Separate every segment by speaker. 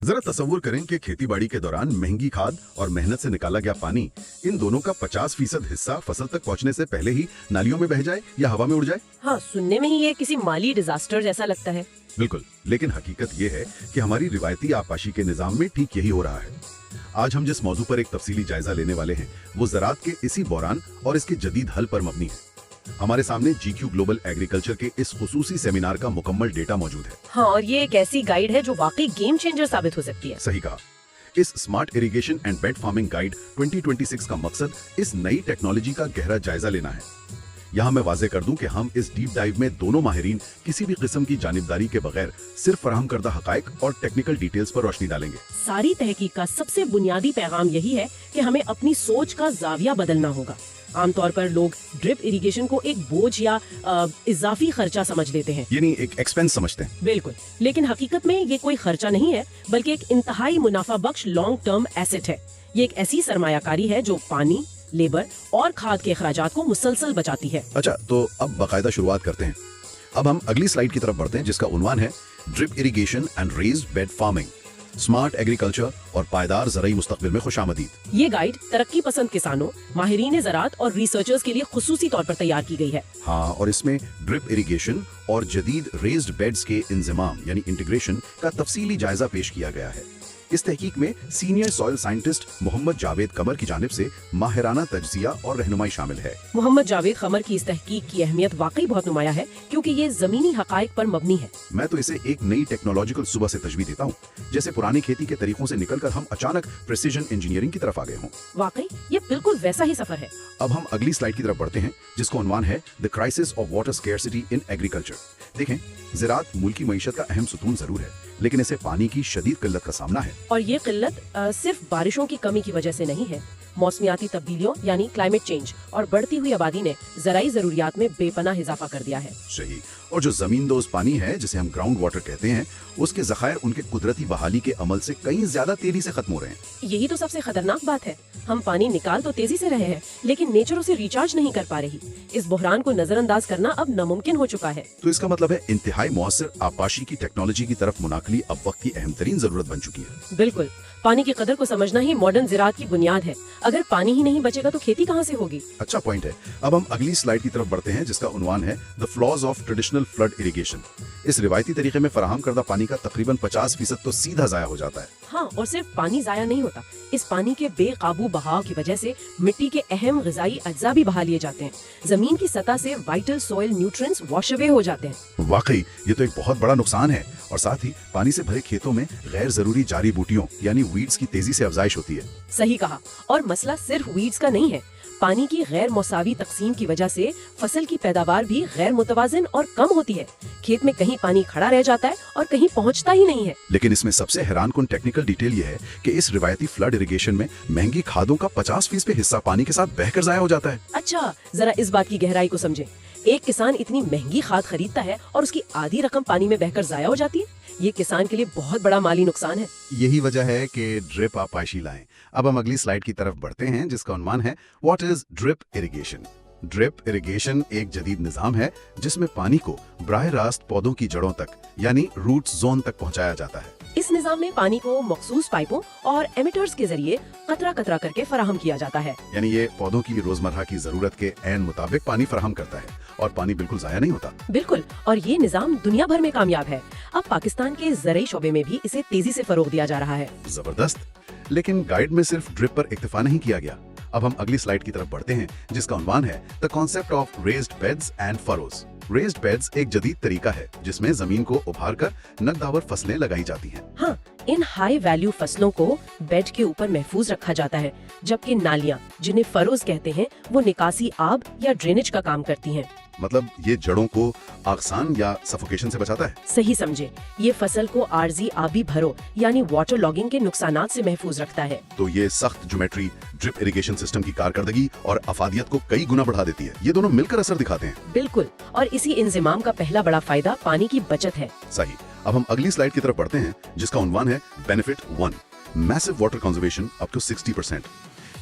Speaker 1: जरा तसव्वुर करें कि खेती बाड़ी के दौरान महंगी खाद और मेहनत से निकाला गया पानी, इन दोनों का 50% हिस्सा फसल तक पहुंचने से पहले ही नालियों में बह जाए या हवा में उड़ जाए।
Speaker 2: हाँ, सुनने में ही ये किसी माली डिजास्टर जैसा लगता है।
Speaker 1: बिल्कुल, लेकिन हकीकत ये है कि हमारी रिवायती आबपाशी के निजाम में ठीक यही हो रहा है। आज हम जिस मौजू पर एक तफसीली जायजा लेने वाले हैं वो ज़राअत के इसी बहरान और इसके जदीद हल पर मबनी है। हमारे सामने GQ ग्लोबल एग्रीकल्चर के इस खुसूसी सेमिनार का मुकम्मल डेटा मौजूद है।
Speaker 2: हाँ, और ये एक ऐसी गाइड है जो वाकई गेम चेंजर साबित हो सकती है।
Speaker 1: सही कहा। इस smart irrigation and bed farming guide 2026 का मकसद इस नई टेक्नोलॉजी का गहरा जायजा लेना है। यहाँ मैं वाजे कर दूं कि हम इस डीप डाइव में दोनों माहिरीन किसी भी किस्म की जानिबदारी के बगैर सिर्फ फराहम करदा हकायक और टेक्निकल डिटेल्स पर रोशनी डालेंगे।
Speaker 2: सारी तहकीक का सबसे बुनियादी पैगाम यही है कि हमें अपनी सोच का जाविया बदलना होगा। आमतौर पर लोग ड्रिप इरिगेशन को एक बोझ या इजाफी खर्चा समझ लेते हैं,
Speaker 1: यानी एक एक्सपेंस समझते हैं।
Speaker 2: बिल्कुल, लेकिन हकीकत में ये कोई खर्चा नहीं है, बल्कि एक इंतहाई मुनाफा बख्श लॉन्ग टर्म एसेट है। ये एक ऐसी सरमायाकारी है जो पानी, लेबर और खाद के अखराजात को मुसलसल बचाती है।
Speaker 1: अच्छा, तो अब बाकायदा शुरुआत करते हैं। अब हम अगली स्लाइड की तरफ बढ़ते हैं जिसका उन्वान है drip irrigation and raised bed farming, smart agriculture और पायदार ज़राई मुस्तकबिल में खुशामदीद।
Speaker 2: ये गाइड तरक्की पसंद किसानों, माहिरीन ज़राअत और रिसर्चर्स के लिए खुसूसी तौर पर तैयार की गई है।
Speaker 1: हाँ, और इसमें ड्रिप इरिगेशन और जदीद रेज्ड बेड्स के इंज़िमाम यानी इंटीग्रेशन का तफसीली जायजा पेश किया गया है। इस तहकीक में senior soil scientist Mohammad Javed Qamar की जानिब से माहिराना तज्जिया और रहनुमाई शामिल है।
Speaker 2: मोहम्मद जावेद कमर की इस तहकीक की अहमियत वाकई बहुत नुमाया है, क्योंकि ये जमीनी हकायक पर मबनी है।
Speaker 1: मैं तो इसे एक नई टेक्नोलॉजिकल सुबह से तजवीज़ देता हूँ, जैसे पुरानी खेती के तरीकों से निकलकर हम अचानक प्रिसीजन इंजीनियरिंग की तरफ आ गए हों।
Speaker 2: वाकई ये बिल्कुल वैसा ही सफर है।
Speaker 1: अब हम अगली स्लाइड की तरफ बढ़ते हैं जिसका उन्वान है the crisis of water scarcity in agriculture. देखें, ज़राअत मुल्क की मईशत का अहम सुतून जरूर है, लेकिन इसे पानी की शदीद किल्लत का सामना है।
Speaker 2: और ये किल्लत सिर्फ बारिशों की कमी की वजह से नहीं है। मौसमियाती तब्दीलियों यानी क्लाइमेट चेंज और बढ़ती हुई आबादी ने ज़राई ज़रूरियात में बेपनाह इजाफा कर दिया है।
Speaker 1: सही। और जो जमीनदोज पानी है जिसे हम ग्राउंड वाटर कहते हैं, उसके ज़खायर उनके कुदरती बहाली के अमल से कहीं ज्यादा तेजी से खत्म हो रहे हैं।
Speaker 2: यही तो सबसे खतरनाक बात है। हम पानी निकाल तो तेजी से रहे हैं, लेकिन नेचर उसे रिचार्ज नहीं कर पा रही। इस बहरान को नजरअंदाज करना अब नामुमकिन हो चुका है।
Speaker 1: तो इसका मतलब है इंतहाई मौसर आबपाशी की टेक्नोलॉजी की तरफ मुनाकली अब वक्त की अहम तरीन जरूरत बन चुकी है।
Speaker 2: बिल्कुल, पानी की कदर को समझना ही मॉडर्न ज़राअत की बुनियाद है। अगर पानी ही नहीं बचेगा तो खेती कहाँ से होगी?
Speaker 1: अच्छा पॉइंट है। अब हम अगली स्लाइड की तरफ बढ़ते हैं जिसका उन्वान है the flaws of traditional flood irrigation. इस रिवायती तरीके में फराहम करदा पानी का तकरीबन 50% तो सीधा जाया हो जाता है।
Speaker 2: हाँ, और सिर्फ पानी जाया नहीं होता, इस पानी के बेकाबू बहाव की वजह से मिट्टी के अहम ग़िज़ाई अज्जा भी बहा लिए जाते हैं। जमीन की सतह से vital soil nutrients wash away हो जाते हैं।
Speaker 1: वाकई ये तो एक बहुत बड़ा नुकसान है। और साथ ही पानी से भरे खेतों में गैर जरूरी जारी बूटियों यानी वीड्स की तेजी से अफजाइश होती है।
Speaker 2: सही कहा। और मसला सिर्फ वीड्स का नहीं है, पानी की गैर मौसावी तकसीम की वजह से फसल की पैदावार भी गैर मुतवाजिन और कम होती है। खेत में कहीं पानी खड़ा रह जाता है और कहीं पहुंचता ही नहीं है।
Speaker 1: लेकिन इसमें सबसे हैरानकुन टेक्निकल डिटेल ये है कि इस रिवायती फ्लड इरिगेशन में महंगी खादों का 50% हिस्सा पानी के साथ बहकर जाया हो जाता है।
Speaker 2: अच्छा, जरा इस बात की गहराई को समझे। एक किसान इतनी महंगी खाद खरीदता है और उसकी आधी रकम पानी में बहकर जाया हो जाती है। ये किसान के लिए बहुत बड़ा माली नुकसान है।
Speaker 1: यही वजह है कि ड्रिप आबपाशी लाएं। अब हम अगली स्लाइड की तरफ बढ़ते हैं जिसका उन्वान है what is drip irrigation. Drip irrigation एक जदीद निजाम है जिसमें पानी को बराह रास्त पौधों की जड़ों तक यानी रूट जोन तक पहुंचाया जाता है।
Speaker 2: इस निजाम में पानी को मखसूस पाइपों और एमिटर्स के जरिए कतरा कतरा करके फराहम किया जाता है।
Speaker 1: यानी ये पौधों की रोजमर्रा की जरूरत के ऐन मुताबिक पानी फराहम करता है और पानी बिल्कुल जाया नहीं होता।
Speaker 2: बिल्कुल, और ये निजाम दुनिया भर में कामयाब है। अब पाकिस्तान के ज़राई शोबे में भी इसे तेजी से फरोग दिया जा रहा है।
Speaker 1: जबरदस्त। लेकिन गाइड में सिर्फ ड्रिप पर इक्तिफा नहीं किया गया। अब हम अगली स्लाइड की तरफ बढ़ते हैं जिसका उन्वान है the concept of raised beds and furrows. Raised beds एक जदीद तरीका है जिसमें जमीन को उभार कर नकदावर फसलें लगाई जाती हैं।
Speaker 2: हाँ, इन हाई वैल्यू फसलों को बेड के ऊपर महफूज रखा जाता है, जबकि नालियाँ जिन्हें फरोज कहते हैं वो निकासी आब या ड्रेनेज का काम करती हैं।
Speaker 1: मतलब ये जड़ों को आगसान या सफोकेशन से बचाता है।
Speaker 2: सही समझे, ये फसल को आर्जी आबी भरो यानी वाटर लॉगिंग के नुकसानात से महफूज रखता है।
Speaker 1: तो ये सख्त ज्योमेट्री ड्रिप इरिगेशन सिस्टम की कारकर्दगी और अफादियत को कई गुना बढ़ा देती है। ये दोनों मिलकर असर दिखाते हैं।
Speaker 2: बिल्कुल, और इसी इंजिमाम का पहला बड़ा फायदा पानी की बचत है।
Speaker 1: सही। अब हम अगली स्लाइड की तरफ बढ़ते हैं जिसका उन्वान है benefit 1 massive water conservation up to 60%।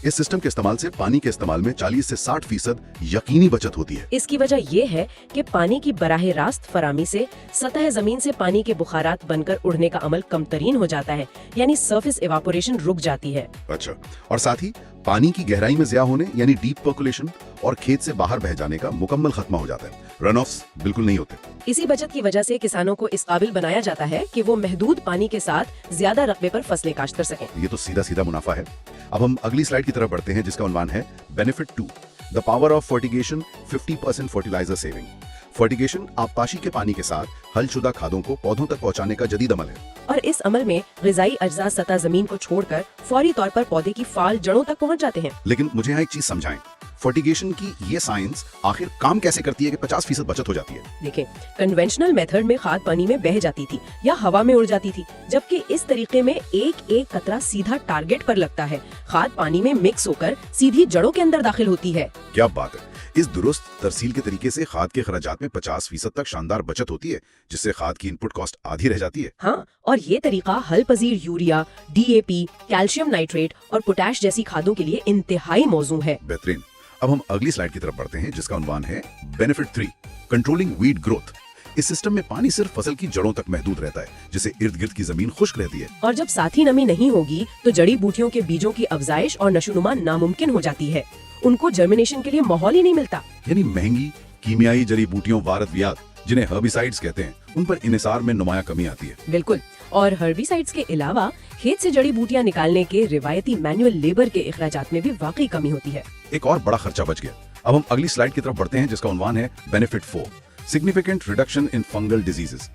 Speaker 1: इस सिस्टम के इस्तेमाल से पानी के इस्तेमाल में 40 से 60% यकीनी बचत होती है।
Speaker 2: इसकी वजह ये है कि पानी की बराह रास्त फरामी से सतह जमीन से पानी के बुखारात बनकर उड़ने का अमल कमतरीन हो जाता है, यानी सरफेस इवापोरेशन रुक जाती है।
Speaker 1: अच्छा, और साथ ही पानी की गहराई में ज़्या होने यानी डीप पर्कुलेशन और खेत से बाहर बह जाने का मुकम्मल खत्मा हो जाता है। रन ऑफ्स बिल्कुल नहीं होते।
Speaker 2: इसी बचत की वजह से किसानों को इस काबिल बनाया जाता है कि वो महदूद पानी के साथ ज्यादा रकबे पर फसलें काश्त कर सकें।
Speaker 1: ये तो सीधा सीधा मुनाफा है। अब हम अगली स्लाइड की तरफ बढ़ते हैं जिसका उन्वान है benefit 2, the power of fertigation, 50% fertiliser saving. Fertigation आबपाशी के पानी के साथ हलशुदा खादों को पौधों तक पहुंचाने का जदीद अमल है।
Speaker 2: और इस अमल में ग़िज़ाई अज्जा सतह जमीन को छोड़कर फौरी तौर पर पौधे की फाल जड़ों तक पहुंच जाते हैं।
Speaker 1: लेकिन मुझे यहाँ एक चीज समझाएं, फर्टिगेशन की ये साइंस आखिर काम कैसे करती है कि 50% बचत हो जाती है?
Speaker 2: देखें, कन्वेंशनल मेथड में खाद पानी में बह जाती थी या हवा में उड़ जाती थी, जबकि इस तरीके में एक एक कतरा सीधा टारगेट पर लगता है। खाद पानी में मिक्स होकर सीधी जड़ों के अंदर दाखिल होती है।
Speaker 1: क्या बात है! इस दुरुस्त तरसील के तरीके से खाद के खर्चात में 50% तक शानदार बचत होती है, जिससे खाद की इनपुट कॉस्ट आधी रह जाती है।
Speaker 2: हाँ, और ये तरीका हल पजीर यूरिया, DAP, कैल्शियम नाइट्रेट और पोटैश जैसी खादों के लिए इंतहाई मौजूद है।
Speaker 1: बेहतरीन। अब हम अगली स्लाइड की तरफ बढ़ते हैं जिसका उन्वान है बेनिफिट 3, कंट्रोलिंग वीड ग्रोथ। इस सिस्टम में पानी सिर्फ फसल की जड़ों तक महदूद रहता है, जिससे इर्द गिर्द की जमीन खुश्क रहती है।
Speaker 2: और जब साथी नमी नहीं होगी तो जड़ी बूटियों के बीजों की अफजाइश और नशोनुमा नामुमकिन हो जाती है। उनको जर्मिनेशन के लिए माहौल ही नहीं मिलता।
Speaker 1: यानी महंगी कीमियाई जड़ी बूटियों वारदियात, जिन्हें हर्बिसाइड्स कहते हैं, उन पर इन्हिसार में नुमाया कमी आती है।
Speaker 2: बिल्कुल। और हर्बिसाइड्स के अलावा खेत से जड़ी बूटियां निकालने के रिवायती मैनुअल लेबर के अखराजात में भी वाकई कमी होती है।
Speaker 1: एक और बड़ा खर्चा बच गया। अब हम अगली स्लाइड की तरफ बढ़ते हैं जिसका उन्वान है benefit 4, significant reduction in fungal diseases.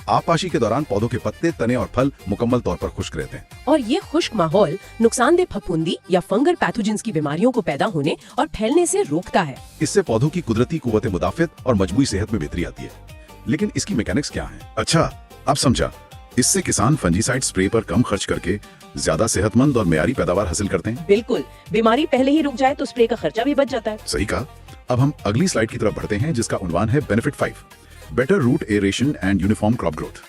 Speaker 1: आबपाशी के दौरान पौधों के पत्ते, तने और फल मुकम्मल तौर पर खुश्क रहते हैं।
Speaker 2: और ये खुश्क माहौल नुकसानदेह फफूंदी या फंगल पैथोजेंस की बीमारियों को पैदा होने और फैलने से रोकता है।
Speaker 1: इससे पौधों की कुदरती कुव्वत मुदाफियत और मजमूई सेहत में बेहतरी आती है। लेकिन इसकी मैकेनिक्स क्या है? अच्छा, अब समझा। इससे किसान फंजीसाइड स्प्रे पर कम खर्च करके ज्यादा सेहतमंद और मेयारी पैदावार हासिल करते हैं।
Speaker 2: बिल्कुल, बीमारी पहले ही रुक जाए तो स्प्रे का खर्चा भी बच जाता है।
Speaker 1: सही कहा। अब हम अगली स्लाइड की तरफ बढ़ते हैं जिसका उन्वान है benefit 5, better root aeration and uniform crop growth.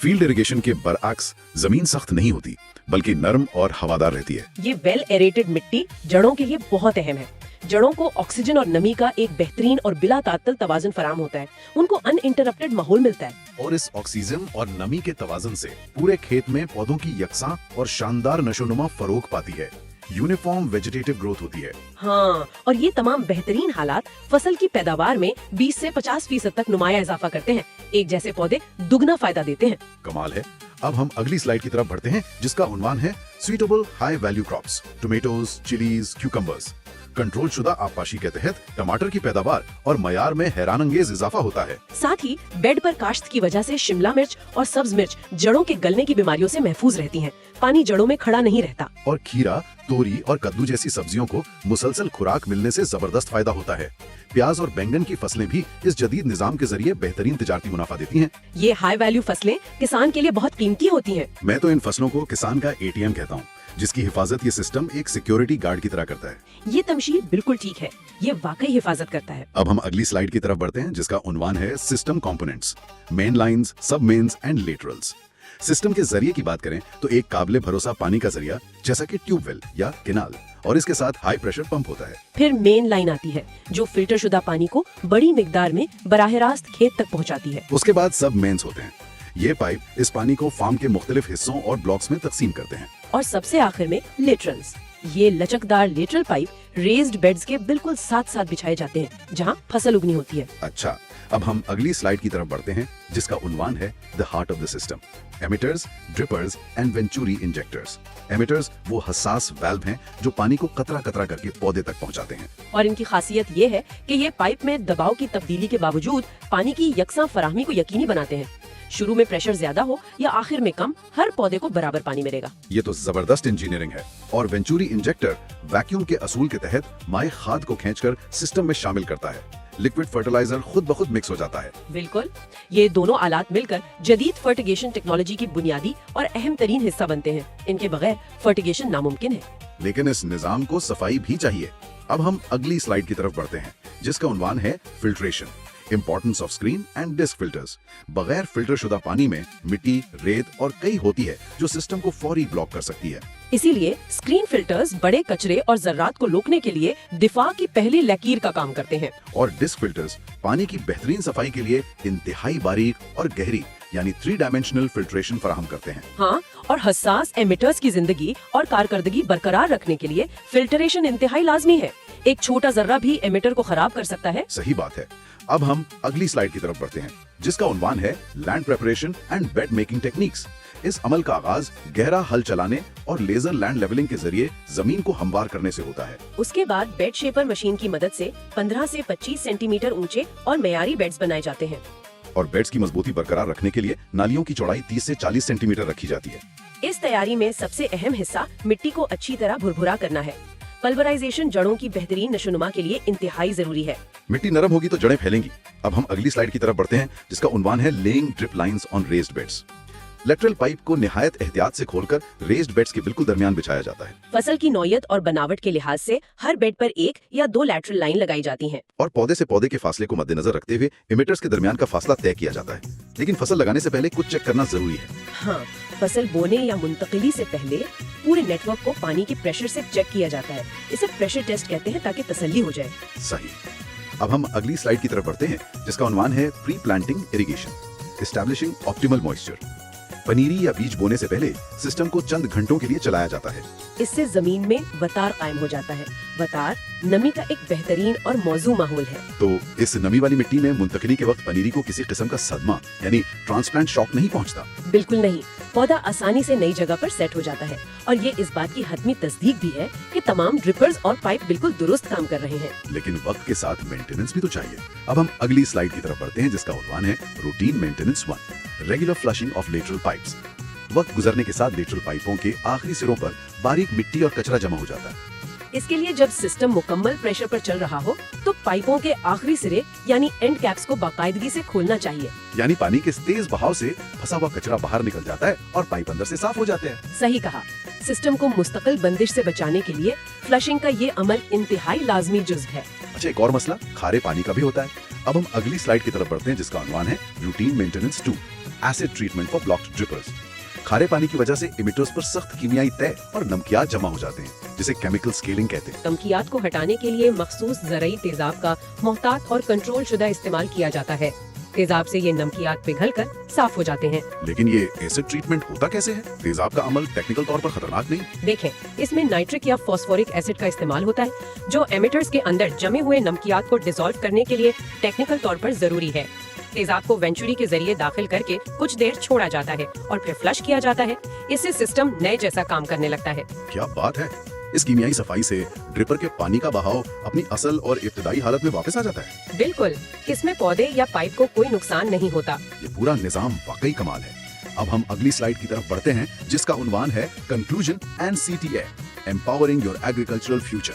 Speaker 1: Field irrigation के बरअक्स जमीन सख्त नहीं होती बल्कि नरम और हवादार रहती है।
Speaker 2: ये वेल एरेटेड मिट्टी जड़ों के लिए बहुत अहम है। जड़ों को ऑक्सीजन और नमी का एक बेहतरीन और बिला तात्तल तवाज़ुन फराम होता है। उनको अनइंटरप्टेड माहौल मिलता है।
Speaker 1: और इस ऑक्सीजन और नमी के तवाज़ुन से पूरे खेत में पौधों की यकसा और शानदार नशोनुमा फरोग पाती है। यूनिफॉर्म वेजिटेटिव ग्रोथ होती है।
Speaker 2: हाँ, और ये तमाम बेहतरीन हालात फसल की पैदावार में 20 से 50% तक नुमाया इजाफा करते हैं। एक जैसे पौधे दुगना फायदा देते हैं।
Speaker 1: कमाल है। अब हम अगली स्लाइड की तरफ बढ़ते हैं जिसका उन्वान है suitable high value crops, tomatoes, chillies, cucumbers. Control शुदा आबपाशी के तहत टमाटर की पैदावार और मयार में हैरान अंगेज इजाफा होता है।
Speaker 2: साथ ही बेड पर काश्त की वजह से शिमला मिर्च और सब्ज मिर्च जड़ों के गलने की बीमारियों से महफूज रहती हैं। पानी जड़ों में खड़ा नहीं रहता।
Speaker 1: और खीरा, तोरी और कद्दू जैसी सब्जियों को मुसलसल खुराक मिलने से जबरदस्त फायदा होता है। प्याज और बैंगन की फसलें भी इस जदीद निजाम के जरिए बेहतरीन तिजारती मुनाफा देती हैं।
Speaker 2: ये हाई वैल्यू फसलें किसान के लिए बहुत कीमती होती हैं।
Speaker 1: मैं तो इन फसलों को किसान का ATM कहता हूँ, जिसकी हिफाजत ये सिस्टम एक सिक्योरिटी गार्ड की तरह करता है।
Speaker 2: ये तमशील बिल्कुल ठीक है। ये वाकई हिफाजत करता है।
Speaker 1: अब हम अगली स्लाइड की तरफ बढ़ते हैं जिसका उन्वान है सिस्टम कंपोनेंट्स, मेन लाइंस, सब मेन्स एंड लेटरल्स। सिस्टम के जरिए की बात करें तो एक काबिले भरोसा पानी का जरिया जैसा कि ट्यूबवेल या केनाल, और इसके साथ हाई प्रेशर पंप होता है।
Speaker 2: फिर मेन लाइन आती है जो फिल्टर शुदा पानी को बड़ी मिकदार में बराह रास्त खेत तक पहुंचाती है।
Speaker 1: उसके बाद सब मेन्स होते हैं। ये पाइप इस पानी को फार्म के मुख्तलिफ हिस्सों और ब्लॉक्स में तकसीम करते हैं।
Speaker 2: और सबसे आखिर में लेटरल्स। ये लचकदार लेटरल पाइप रेज्ड बेड्स के बिल्कुल साथ साथ बिछाए जाते हैं जहाँ फसल उगनी होती है।
Speaker 1: अच्छा, अब हम अगली स्लाइड की तरफ बढ़ते हैं जिसका उन्वान है the heart of the system, emitters, drippers and venturi injectors. Emitters वो हसास वाल्व हैं जो पानी को कतरा कतरा करके पौधे तक पहुंचाते हैं।
Speaker 2: और इनकी खासियत ये है कि ये पाइप में दबाव की तब्दीली के बावजूद पानी की यकसा फराहमी को यकीनी बनाते हैं। शुरू में प्रेशर ज्यादा हो या आखिर में कम, हर पौधे को बराबर पानी मिलेगा।
Speaker 1: ये तो जबरदस्त इंजीनियरिंग है। और वेंचुरी इंजेक्टर वैक्यूम के असूल के तहत माए खाद को खींचकर सिस्टम में शामिल करता है। लिक्विड फर्टिलाइजर खुद ब खुद मिक्स हो जाता है।
Speaker 2: बिल्कुल, ये दोनों आलात मिलकर जदीद फर्टिगेशन टेक्नोलॉजी की बुनियादी और अहम तरीन हिस्सा बनते हैं। इनके बगैर फर्टिगेशन नामुमकिन है।
Speaker 1: लेकिन इस निजाम को सफाई भी चाहिए। अब हम अगली स्लाइड की तरफ बढ़ते हैं जिसका उन्वान है filtration, importance of screen and disc filters. बगैर फिल्टर शुदा पानी में मिट्टी, रेत और कई होती है जो सिस्टम को फौरी ब्लॉक कर सकती है।
Speaker 2: इसी लिए स्क्रीन फिल्टर्स बड़े कचरे और जर्रात को रोकने के लिए दिफा की पहली लकीर का काम करते हैं।
Speaker 1: और डिस्क फिल्टर्स पानी की बेहतरीन सफाई के लिए इंतहाई बारीक और गहरी यानी 3 डायमेंशनल फिल्ट्रेशन फराहम करते हैं।
Speaker 2: हाँ, और हसास एमिटर्स की जिंदगी और कारकर्दगी बरकरार रखने के लिए फिल्टरेशन इंतहाई लाजमी है। एक छोटा जर्रा भी एमिटर को खराब कर सकता है।
Speaker 1: सही बात है। अब हम अगली स्लाइड की तरफ बढ़ते हैं, जिसका उन्वान है land preparation and bed making techniques. इस अमल का आगाज गहरा हल चलाने और लेजर लैंड लेवलिंग के जरिए जमीन को हमवार करने से होता है।
Speaker 2: उसके बाद बेड शेपर मशीन की मदद से 15 से 25 सेंटीमीटर ऊंचे और मेयारी बेड्स बनाए जाते हैं।
Speaker 1: और बेड्स की मजबूती बरकरार रखने के लिए नालियों की चौड़ाई 30 से 40 सेंटीमीटर रखी जाती है।
Speaker 2: इस तैयारी में सबसे अहम हिस्सा मिट्टी को अच्छी तरह भुरभुरा करना है। पल्वराइजेशन जड़ों की बेहतरीन नशोनुमा के लिए इंतहाई जरूरी है।
Speaker 1: मिट्टी नरम होगी तो जड़ें फैलेंगी। अब हम अगली स्लाइड की तरफ बढ़ते हैं, जिसका उन्वान है laying drip lines on raised beds. Lateral pipe को निहायत एहतियात से खोलकर रेज्ड बेड्स के बिल्कुल दरमियान बिछाया जाता है।
Speaker 2: फसल की नौयत और बनावट के लिहाज से हर बेड पर 1 या 2 लैटरल लाइन लगाई जाती हैं।
Speaker 1: और पौधे से पौधे के फासले को मद्देनजर रखते हुए इमिटर्स के दरमियान का फासला तय किया जाता है। लेकिन फसल लगाने से पहले कुछ चेक करना जरूरी है।
Speaker 2: हाँ, फसल बोने या मुंतकिली से पहले पूरे नेटवर्क को पानी के प्रेशर से चेक किया जाता है। इसे प्रेशर टेस्ट कहते हैं ताकि तसल्ली हो जाए।
Speaker 1: सही। अब हम अगली स्लाइड की तरफ बढ़ते हैं, जिसका उन्वान है pre planting irrigation, establishing optimal moisture. पनीरी या बीज बोने से पहले सिस्टम को चंद घंटों के लिए चलाया जाता है।
Speaker 2: इससे जमीन में वतार कायम हो जाता है। वतार नमी का एक बेहतरीन और मौजू माहौल है।
Speaker 1: तो इस नमी वाली मिट्टी में मुंतकिली के वक्त पनीरी को किसी किस्म का सदमा यानी ट्रांसप्लांट शॉक नहीं पहुंचता।
Speaker 2: बिल्कुल नहीं, पौधा आसानी से नई जगह पर सेट हो जाता है। और ये इस बात की हतमी तस्दीक भी है कि तमाम ड्रिपर्स और पाइप बिल्कुल दुरुस्त काम कर रहे हैं।
Speaker 1: लेकिन वक्त के साथ मेंटेनेंस भी तो चाहिए। अब हम अगली स्लाइड की तरफ बढ़ते हैं, जिसका उन्वान है routine maintenance 1, regular flushing of lateral pipes. वक्त गुजरने के साथ लेटरल पाइपों के आखिरी सिरों पर बारीक मिट्टी और कचरा जमा हो जाता है।
Speaker 2: इसके लिए जब सिस्टम मुकम्मल प्रेशर पर चल रहा हो तो पाइपों के आखिरी सिरे यानी एंड कैप्स को बाकायदगी से खोलना चाहिए।
Speaker 1: यानी पानी के तेज बहाव से फंसा हुआ कचरा बाहर निकल जाता है और पाइप अंदर से साफ हो जाते हैं।
Speaker 2: सही कहा। सिस्टम को मुस्तकिल बंदिश से बचाने के लिए फ्लशिंग का ये अमल इंतहाई लाजमी जुज़्व है।
Speaker 1: अच्छा, एक और मसला खारे पानी का भी होता है। अब हम अगली स्लाइड की तरफ बढ़ते हैं, जिसका उन्वान है routine maintenance 2, acid treatment for blocked drippers. खारे पानी की वजह से इमिटर्स पर सख्त कीमियाई तय और नमकियात जमा हो जाते हैं, जिसे केमिकल स्केलिंग कहते हैं।
Speaker 2: नमकियात को हटाने के लिए मखसूस ज़रई तेजाब का मोहतात और कंट्रोल शुदा इस्तेमाल किया जाता है। तेजाब से ये नमकियात पिघलकर साफ हो जाते हैं।
Speaker 1: लेकिन ये एसिड ट्रीटमेंट होता कैसे है? तेजाब का अमल टेक्निकल तौर पर खतरनाक नहीं?
Speaker 2: देखें, इसमें नाइट्रिक या फॉस्फोरिक एसिड का इस्तेमाल होता है, जो एमिटर्स के अंदर जमे हुए नमकियात को डिसॉल्व करने के लिए टेक्निकल तौर पर जरूरी है। तेजाब को वेंचुरी के जरिए दाखिल करके कुछ देर छोड़ा जाता है और फिर फ्लश किया जाता है। इससे सिस्टम नए जैसा काम करने लगता है।
Speaker 1: क्या बात है! इस कीमियाई सफाई से ड्रिपर के पानी का बहाव अपनी असल और इब्तिदाई हालत में वापस आ जाता है।
Speaker 2: बिल्कुल, इसमें पौधे या पाइप को कोई नुकसान नहीं होता।
Speaker 1: ये पूरा निजाम वाकई कमाल है। अब हम अगली स्लाइड की तरफ बढ़ते हैं, जिसका उन्वान है conclusion and CTA, empowering your agricultural future.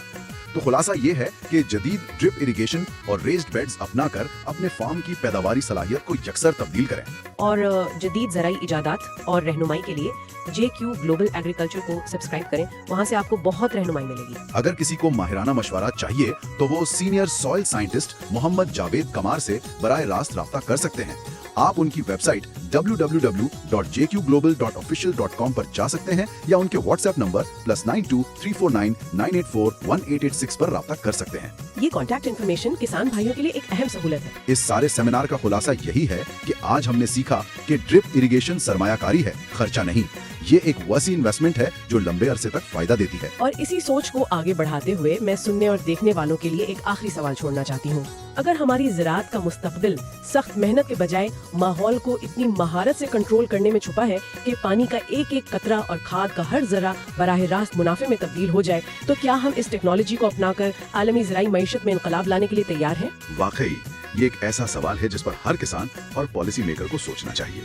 Speaker 1: तो खुलासा ये है कि जदीद ड्रिप इरिगेशन और रेज्ड बेड्स अपनाकर अपने फार्म की पैदावारी सलाहियत को यकसर तब्दील करें।
Speaker 2: और जदीद ज़राई इजादात और रहनुमाई के लिए JQ ग्लोबल एग्रीकल्चर को सब्सक्राइब करें। वहाँ से आपको बहुत रहनुमाई मिलेगी।
Speaker 1: अगर किसी को माहिराना मशवरा चाहिए तो वो senior soil scientist Mohammad Javed Qamar से बराह रास्त राब्ता कर सकते हैं। आप उनकी वेबसाइट www.jqglobal.official.com पर जा सकते हैं या उनके व्हाट्सएप नंबर +923499841886 पर राब्ता कर सकते हैं।
Speaker 2: ये कॉन्टैक्ट इन्फॉर्मेशन किसान भाइयों के लिए एक अहम सहूलत है।
Speaker 1: इस सारे सेमिनार का खुलासा यही है कि आज हमने सीखा कि ड्रिप इरिगेशन सरमायाकारी है, खर्चा नहीं। ये एक वसी इन्वेस्टमेंट है जो लंबे अरसे तक फायदा देती है।
Speaker 2: और इसी सोच को आगे बढ़ाते हुए मैं सुनने और देखने वालों के लिए एक आखिरी सवाल छोड़ना चाहती हूँ। अगर हमारी ज़राअत का मुस्तकबिल सख्त मेहनत के बजाय माहौल को इतनी महारत से कंट्रोल करने में छुपा है कि पानी का एक एक कतरा और खाद का हर जरा बराह रास्त मुनाफे में तब्दील हो जाए, तो क्या हम इस टेक्नोलॉजी को अपनाकर आलमी ज़राई मईशत में इनकलाब लाने के लिए तैयार हैं?
Speaker 1: वाकई ये एक ऐसा सवाल है जिस पर हर किसान और पॉलिसी मेकर को सोचना चाहिए।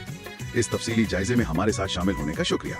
Speaker 1: इस तफसीली जायजे में हमारे साथ शामिल होने का शुक्रिया।